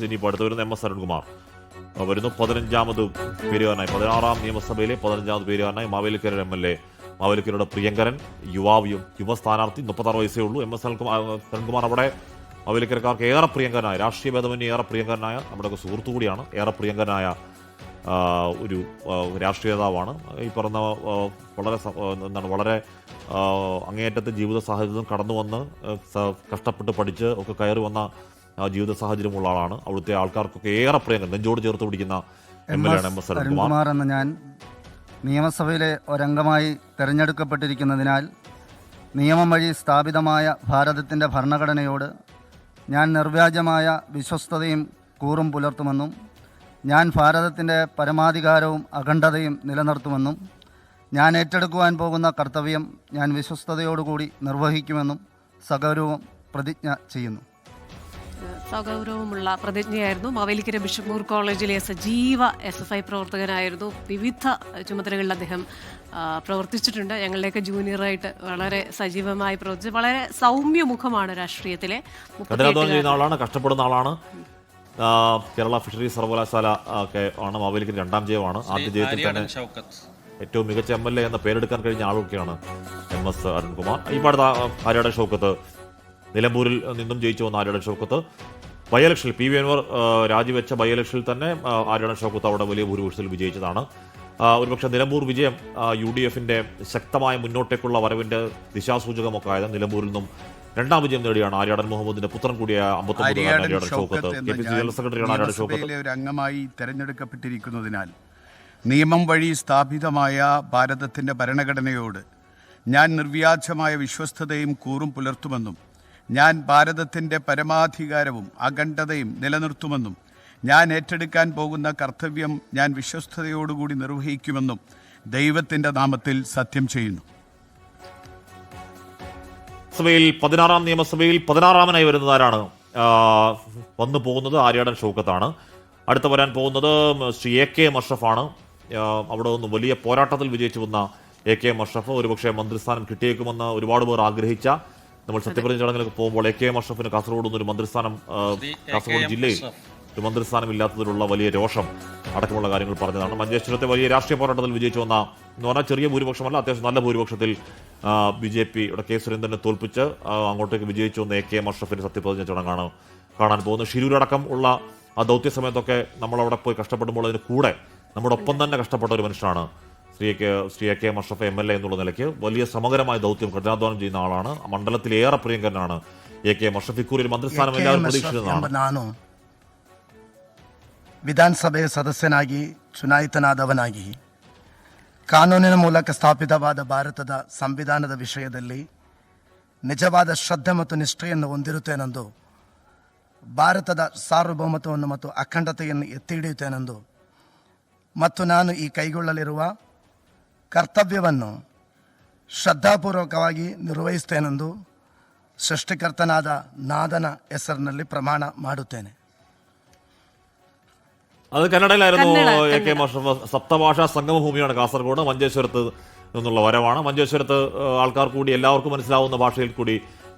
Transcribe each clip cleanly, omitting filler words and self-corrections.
ഇനിയിപ്പോൾ അടുത്ത് വരുന്ന MS അരുൺകുമാർ വരുന്നു. 15ാമത് പേരുകാരനായി 16ാം നിയമസഭയിലെ 15ാമത് പേരുകാരനായി മാവേലിക്കര MLA, മാവേലിക്കരയുടെ പ്രിയങ്കരൻ, യുവ സ്ഥാനാർത്ഥി, 36 വയസ്സേ ഉള്ളൂ. MS അരുൺകുമാർ അവിടെ മാവേലിക്കരക്കാർക്ക് ഏറെ പ്രിയങ്കരനായ, രാഷ്ട്രീയ ഭേദമന്യേ ഏറെ പ്രിയങ്കരനായ, നമ്മുടെയൊക്കെ സുഹൃത്തു കൂടിയാണ്, ഏറെ പ്രിയങ്കരനായ ഒരു രാഷ്ട്രീയ നേതാവാണ്. ഈ പറഞ്ഞ വളരെ അങ്ങേയറ്റത്തെ ജീവിത സാഹചര്യം കടന്നു വന്ന് കഷ്ടപ്പെട്ട് പഠിച്ച് ഒക്കെ കയറി വന്ന ജീവിത സാഹചര്യമുള്ള ആളാണ്. അവിടുത്തെ ആൾക്കാർക്കൊക്കെ ഏറെ പ്രിയങ്കരൻ, നെഞ്ചോട് ചേർത്ത് പിടിക്കുന്ന MLA ആണ് MS അരുൺകുമാർ എന്ന ഞാൻ നിയമസഭയിലെ ഒരംഗമായി തിരഞ്ഞെടുക്കപ്പെട്ടിരിക്കുന്നതിനാൽ നിയമം വഴി സ്ഥാപിതമായ ഭാരതത്തിൻ്റെ ഭരണഘടനയോട് ഞാൻ നിർവ്യാജമായ വിശ്വസ്തതയും കൂറും പുലർത്തുമെന്നും ഞാൻ ഭാരതത്തിൻ്റെ പരമാധികാരവും അഖണ്ഡതയും നിലനിർത്തുമെന്നും ഞാൻ ഏറ്റെടുക്കുവാൻ പോകുന്ന കർത്തവ്യം ഞാൻ വിശ്വസ്തയോടുകൂടി നിർവഹിക്കുമെന്നും സഗൗരവം പ്രതിജ്ഞ ചെയ്യുന്നു. സഗൗരവമുള്ള പ്രതിജ്ഞയായിരുന്നു. മാവേലിക്കര ബിഷപ്പ് മൂർ കോളേജിലെ സജീവ SFI പ്രവർത്തകനായിരുന്നു. വിവിധ ചുമതലകളിൽ അദ്ദേഹം പ്രവർത്തിച്ചിട്ടുണ്ട്. ഞങ്ങളുടെയൊക്കെ ജൂനിയറായിട്ട് വളരെ സജീവമായി പ്രവർത്തിച്ച് വളരെ സൗമ്യമുഖമാണ് രാഷ്ട്രീയത്തിലെ. കഷ്ടപ്പെടുന്ന ആളാണ്. കേരള ഫിഷറീസ് സർവകലാശാല ഒക്കെ ആണ് മാവേലിക്കര 2ാം ജയമാണ്. ആദ്യ ജയത്തിൽ തന്നെ ഏറ്റവും മികച്ച MLA എന്ന പേരെടുക്കാൻ കഴിഞ്ഞ ആളൊക്കെയാണ് MS അരുൺകുമാർ. ഈ പാടുന്ന ആര്യാടൻ ഷൗക്കത്ത്, നിലമ്പൂരിൽ നിന്നും ജയിച്ചു വന്ന ആര്യാടൻ ഷൗക്കത്ത് ബൈ ഇലക്ഷനിൽ PV അൻവർ രാജിവെച്ച ബൈ ഇലക്ഷനിൽ തന്നെ ആര്യാടൻ ഷൗക്കത്ത് അവിടെ വലിയ ഭൂരിപക്ഷത്തിൽ വിജയിച്ചതാണ്. ഒരുപക്ഷെ നിലമ്പൂർ വിജയം UDFന്റെ ശക്തമായ മുന്നോട്ടേക്കുള്ള വരവിന്റെ ദിശാസൂചകമൊക്കെ ആയത്. നിലമ്പൂരിൽ നിന്നും 2ാം വിജയം നേടിയാണ് ആര്യാടൻ മുഹമ്മദിന്റെ പുത്രൻ കൂടിയായ 59 ആര്യാടൻ ഷൗക്കത്ത്. KPC ജനറൽ സെക്രട്ടറിയാണ് ആര്യാടൻ ഷൗക്കത്ത്. ഒരു അംഗമായി തെരഞ്ഞെടുക്കപ്പെട്ടിരിക്കുന്നതിനാൽ നിയമം വഴി സ്ഥാപിതമായ ഭാരതത്തിന്റെ ഭരണഘടനയോട് ഞാൻ നിർവ്യാജമായ വിശ്വസ്തതയും കൂറും പുലർത്തുമെന്നും ഞാൻ ഭാരതത്തിന്റെ പരമാധികാരവും അഖണ്ഡതയും നിലനിർത്തുമെന്നും ഞാൻ ഏറ്റെടുക്കാൻ പോകുന്ന കർത്തവ്യം ഞാൻ വിശ്വസ്തയോടുകൂടി നിർവഹിക്കുമെന്നും ദൈവത്തിന്റെ നാമത്തിൽ സത്യം ചെയ്യുന്നു. സഭയിൽ 16ാം നിയമസഭയിൽ 16ാമനായി വരുന്നത് ആരാണ്? വന്നു പോകുന്നത് ആര്യാടൻ ഷൗക്കത്താണ്. അടുത്ത് വരാൻ പോകുന്നത് ശ്രീ AK മഷ്റഫാണ്. അവിടെ നിന്ന് വലിയ പോരാട്ടത്തിൽ വിജയിച്ചു വന്ന AK മഷ്റഫ് ഒരുപക്ഷെ മന്ത്രിസ്ഥാനം കിട്ടിയേക്കുമെന്ന് ഒരുപാട് പേർ ആഗ്രഹിച്ച, നമ്മൾ സത്യപ്രതിജ്ഞ ചടങ്ങിലേക്ക് പോകുമ്പോൾ AK മഷ്റഫിന് കാസർഗോഡ് നിന്നൊരു മന്ത്രിസ്ഥാനം, കാസർഗോഡ് ജില്ലയിൽ ഒരു മന്ത്രിസ്ഥാനം ഇല്ലാത്തതിലുള്ള വലിയ രോഷം അടക്കമുള്ള കാര്യങ്ങൾ പറഞ്ഞതാണ്. മഞ്ചേശ്വരത്തെ വലിയ രാഷ്ട്രീയ പോരാട്ടത്തിൽ വിജയിച്ചു വന്ന, എന്ന് പറഞ്ഞാൽ ചെറിയ ഭൂരിപക്ഷമല്ല, അത്യാവശ്യം നല്ല ഭൂരിപക്ഷത്തിൽ BJP-യുടെ K സുരേന്ദ്രനെ തോൽപ്പിച്ച് അങ്ങോട്ടേക്ക് വിജയിച്ചു വന്ന AK മഷ്റഫിന്റെ സത്യപ്രതിജ്ഞ ചടങ്ങാണ് കാണാൻ പോകുന്നത്. ഷിരൂരടക്കം ഉള്ള ആ ദൗത്യ സമയത്തൊക്കെ നമ്മളവിടെ പോയി കഷ്ടപ്പെടുമ്പോൾ അതിന് കൂടെ നമ്മുടെ ഒപ്പം തന്നെ കഷ്ടപ്പെട്ട ഒരു മനുഷ്യനാണ് ശ്രീ AK മഷ്റഫ് MLA എന്നുള്ള നിലയ്ക്ക് വലിയ സമഗ്രമായ ദൗത്യം കഠിനാധ്വാനം ചെയ്യുന്ന ആളാണ്. മണ്ഡലത്തിലേറെ പ്രിയങ്കരനാണ് AK മഷ്റഫ്. ഇക്കൂറിൽ മന്ത്രിസ്ഥാനം എല്ലാവരും പ്രതീക്ഷിച്ചതാണ്. ನಾನು ವಿಧಾನಸಭೆಯ ಸದಸ್ಯನಾಗಿ ಚುನಾಯಿತನಾದವನಾಗಿ ಕಾನೂನಿನ ಮೂಲಕ ಸ್ಥಾಪಿತವಾದ ಭಾರತದ ಸಂವಿಧಾನದ ವಿಷಯದಲ್ಲಿ ನಿಜವಾದ ಶ್ರದ್ಧೆ ಮತ್ತು ನಿಷ್ಠೆಯನ್ನು ಹೊಂದಿರುತ್ತೇನೆಂದು, ಭಾರತದ ಸಾರ್ವಭೌಮತ್ವವನ್ನು ಮತ್ತು ಅಖಂಡತೆಯನ್ನು ಎತ್ತಿ ಹಿಡಿಯುತ್ತೇನೆಂದು ಮತ್ತು ನಾನು ಈ ಕೈಗೊಳ್ಳಲಿರುವ ಕರ್ತವ್ಯವನ್ನು ಶ್ರದ್ಧಾಪೂರ್ವಕವಾಗಿ ನಿರ್ವಹಿಸುತ್ತೇನೆಂದು ಸೃಷ್ಟಿಕರ್ತನಾದ ನಾದನ ಹೆಸರಿನಲ್ಲಿ ಪ್ರಮಾಣ ಮಾಡುತ್ತೇನೆ. അത് കന്നഡയിലായിരുന്നു AK മഷ്റഫ്. സപ്തഭാഷാ സംഗമഭൂമിയാണ് കാസർഗോഡ്. മഞ്ചേശ്വരത്ത് നിന്നുള്ള വരവാണ്. മഞ്ചേശ്വരത്ത് ആൾക്കാർ കൂടി എല്ലാവർക്കും മനസ്സിലാവുന്ന ഭാഷയിൽ കൂടി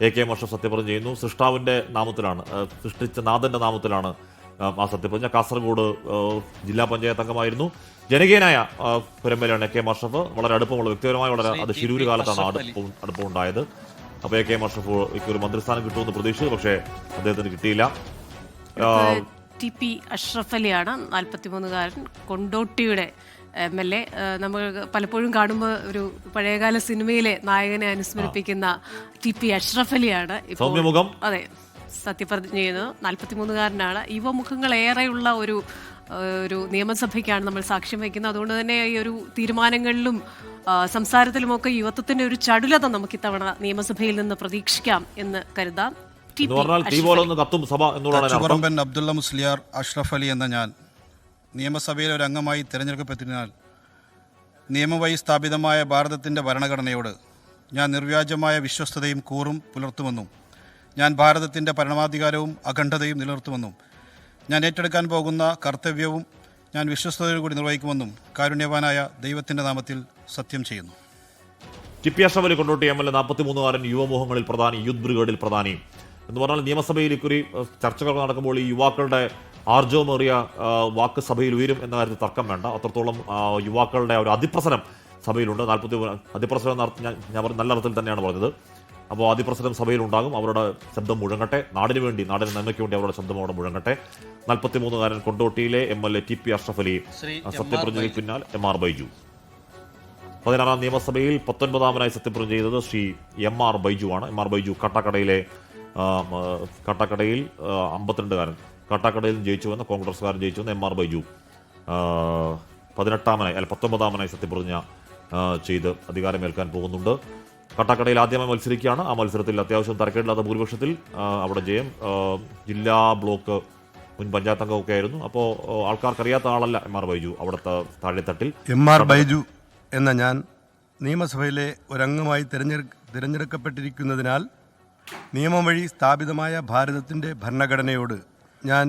AK മഷ്റഫ് സത്യപ്രതിജ്ഞ ചെയ്യുന്നു. സൃഷ്ടാവിന്റെ നാമത്തിലാണ്, സൃഷ്ടിച്ച നാഥന്റെ നാമത്തിലാണ് ആ സത്യപ്രതിജ്ഞ. കാസർഗോഡ് ജില്ലാ പഞ്ചായത്ത് അംഗമായിരുന്നു. ജനകീയനായ MLA AK മഷ്റഫ്. വളരെ അടുപ്പമുള്ള, വ്യക്തിപരമായി വളരെ, അത് ശിരൂര് കാലത്താണ് അടുപ്പമുണ്ടായത്. അപ്പോൾ AK മഷ്റഫ് ഒരു മന്ത്രിസ്ഥാനം കിട്ടുമെന്ന് പ്രതീക്ഷിച്ചു, പക്ഷേ അദ്ദേഹത്തിന് കിട്ടിയില്ല. TP Ashraf അലിയാണ് 43-കാരൻ, കൊണ്ടോട്ടിയുടെ MLA. നമ്മൾ പലപ്പോഴും കാണുമ്പോൾ ഒരു പഴയകാല സിനിമയിലെ നായകനെ അനുസ്മരിപ്പിക്കുന്ന TP അഷ്റഫ് അലിയാണ് ഇപ്പോൾ. അതെ, സത്യപ്രതിജ്ഞ ചെയ്യുന്നത് 43-കാരനാണ്. യുവമുഖങ്ങൾ ഏറെയുള്ള ഒരു നിയമസഭയ്ക്കാണ് നമ്മൾ സാക്ഷ്യം വയ്ക്കുന്നത്. അതുകൊണ്ട് തന്നെ ഈ ഒരു തീരുമാനങ്ങളിലും സംസാരത്തിലുമൊക്കെ യുവത്വത്തിന്റെ ഒരു ചടുലത നമുക്ക് ഇത്തവണ നിയമസഭയിൽ നിന്ന് പ്രതീക്ഷിക്കാം എന്ന് കരുതാം. ചുവറമ്പൻ അബ്ദുള്ള മുസ്ലിയാർ അഷ്റഫ് അലി എന്ന ഞാൻ നിയമസഭയിൽ ഒരു അംഗമായി തിരഞ്ഞെടുക്കപ്പെട്ടതിനാൽ നിയമം വഴി സ്ഥാപിതമായ ഭാരതത്തിൻ്റെ ഭരണഘടനയോട് ഞാൻ നിർവ്യാജമായ വിശ്വസ്തതയും കൂറും പുലർത്തുമെന്നും ഞാൻ ഭാരതത്തിൻ്റെ പരമാധികാരവും അഖണ്ഡതയും നിലനിർത്തുമെന്നും ഞാൻ ഏറ്റെടുക്കാൻ പോകുന്ന കർത്തവ്യവും ഞാൻ വിശ്വസ്തയോടുകൂടി നിർവഹിക്കുമെന്നും കാരുണ്യവാനായ ദൈവത്തിൻ്റെ നാമത്തിൽ സത്യം ചെയ്യുന്നു. TP അഷ്റഫ് അലി കൊണ്ടോട്ടി MLA, 43-കാരൻ, യുവമോഹങ്ങളിൽ പ്രധാനി, യൂത്ത് ബ്രിഗേഡിൽ പ്രധാനി. എന്ന് പറഞ്ഞാൽ നിയമസഭയിൽ ഇക്കുറി ചർച്ചകൾ നടക്കുമ്പോൾ ഈ യുവാക്കളുടെ ആർജവമേറിയ വാക്ക് സഭയിൽ ഉയരും എന്ന കാര്യത്തിൽ തർക്കം വേണ്ട. അത്രത്തോളം യുവാക്കളുടെ ഒരു അതിപ്രസരം സഭയിലുണ്ട്. 40 അതിപ്രസരം ഞാൻ നല്ല അർത്ഥത്തിൽ തന്നെയാണ് പറഞ്ഞത്. അപ്പോൾ അതിപ്രസരം സഭയിലുണ്ടാകും. അവരുടെ ശബ്ദം മുഴങ്ങട്ടെ, നാടിന് വേണ്ടി, നാടിന് നന്മയ്ക്ക് വേണ്ടി അവരുടെ ശബ്ദം അവിടെ മുഴങ്ങട്ടെ. 43-കാരൻ കൊണ്ടോട്ടിയിലെ MLA TP അഷ്റഫ് അലി സത്യപ്രതിജ്ഞയ്ക്ക് പിന്നാലെ MR ബൈജു. 16-ാം നിയമസഭയിൽ 19-ാമനായി സത്യപ്രതിജ്ഞ ചെയ്തത് ശ്രീ MR ബൈജു ആണ്. MR ബൈജു കാട്ടാക്കടയിൽ 52-കാരൻ കാട്ടാക്കടയിൽ ജയിച്ചുവെന്ന്, കോൺഗ്രസ്സുകാരൻ ജയിച്ചുവെന്ന് MR ബൈജു 19-ാമനായി സത്യപ്രതിജ്ഞ ചെയ്ത് അധികാരമേൽക്കാൻ പോകുന്നുണ്ട്. കാട്ടാക്കടയിൽ ആദ്യമായി മത്സരിക്കുകയാണ്. ആ മത്സരത്തിൽ അത്യാവശ്യം തരക്കേടില്ലാത്ത ഭൂരിപക്ഷത്തിൽ അവിടെ ജയം. ജില്ലാ ബ്ലോക്ക് മുൻ പഞ്ചായത്ത് അംഗമൊക്കെ ആയിരുന്നു. അപ്പോൾ ആൾക്കാർക്കറിയാത്ത ആളല്ല MR ബൈജു. അവിടുത്തെ താഴെത്തട്ടിൽ MR ബൈജു എന്ന ഞാൻ നിയമസഭയിലെ ഒരംഗമായി തിരഞ്ഞെടുക്കപ്പെട്ടിരിക്കുന്നതിനാൽ നിയമം വഴി സ്ഥാപിതമായ ഭാരതത്തിൻ്റെ ഭരണഘടനയോട് ഞാൻ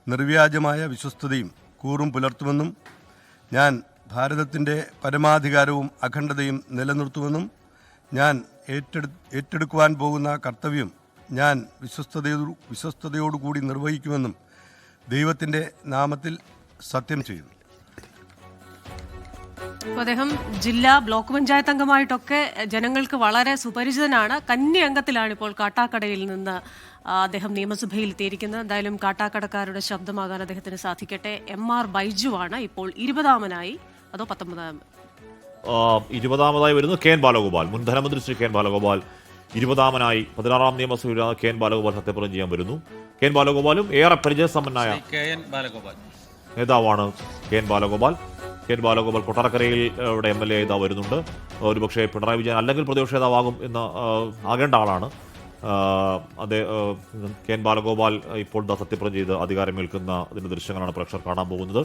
നിർവ്യാജമായ വിശ്വസ്തതയും കൂറും പുലർത്തുമെന്നും ഞാൻ ഭാരതത്തിൻ്റെ പരമാധികാരവും അഖണ്ഡതയും നിലനിർത്തുമെന്നും ഞാൻ ഏറ്റെടുക്കുവാൻ പോകുന്ന കർത്തവ്യം ഞാൻ വിശ്വസ്തയോടുകൂടി നിർവഹിക്കുമെന്നും ദൈവത്തിൻ്റെ നാമത്തിൽ സത്യം ചെയ്യുന്നു. അദ്ദേഹം ജില്ലാ ബ്ലോക്ക് പഞ്ചായത്ത് അംഗമായിട്ടൊക്കെ ജനങ്ങൾക്ക് വളരെ സുപരിചിതനാണ്. കന്നി അംഗത്തിലാണ് ഇപ്പോൾ കാട്ടാക്കടയിൽ നിന്ന് അദ്ദേഹം നിയമസഭയിൽ എത്തിയിരിക്കുന്നത്. എന്തായാലും കാട്ടാക്കടക്കാരുടെ ശബ്ദമാകാൻ അദ്ദേഹത്തിന് സാധിക്കട്ടെ. MR ബൈജു ആണ് ഇപ്പോൾ 20-ാമനായി, അതോ 19-ാം? 20-ാമതായി വരുന്നു KN ബാലഗോപാൽ. മുൻ ധനമന്ത്രി ശ്രീ KN ബാലഗോപാൽ 20-ാമനായി 16-ാം നിയമസഭയിൽ KN ബാലഗോപാൽ സത്യപ്രതിജ്ഞ ചെയ്യാൻ വരുന്നു. KN ബാലഗോപാലും ഏറെ പരിചയസമ്പന്നനായ നേതാവാണ് KN ബാലഗോപാൽ. KN ബാലഗോപാൽ കൊട്ടാരക്കരയിൽ ഇവിടെ MLA ഇതാ വരുന്നുണ്ട്. ഒരുപക്ഷെ പിണറായി വിജയൻ അല്ലെങ്കിൽ പ്രതിപക്ഷ നേതാവാകും എന്ന് ആകേണ്ട ആളാണ്. KN ബാലഗോപാൽ ഇപ്പോൾ സത്യപ്രതിജ്ഞ ചെയ്ത് അധികാരമേൽക്കുന്ന അതിന്റെ ദൃശ്യങ്ങളാണ് പ്രേക്ഷകർ കാണാൻ പോകുന്നത്.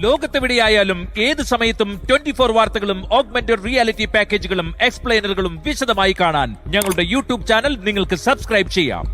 ലോകത്തെവിടെയായാലും ഏത് സമയത്തും 24 വാർത്തകളും ഓഗ്മെന്റഡ് റിയാലിറ്റി പാക്കേജുകളും എക്സ്പ്ലെയിനറുകളും വിശദമായി കാണാൻ ഞങ്ങളുടെ യൂട്യൂബ് ചാനൽ നിങ്ങൾക്ക് സബ്സ്ക്രൈബ് ചെയ്യാം.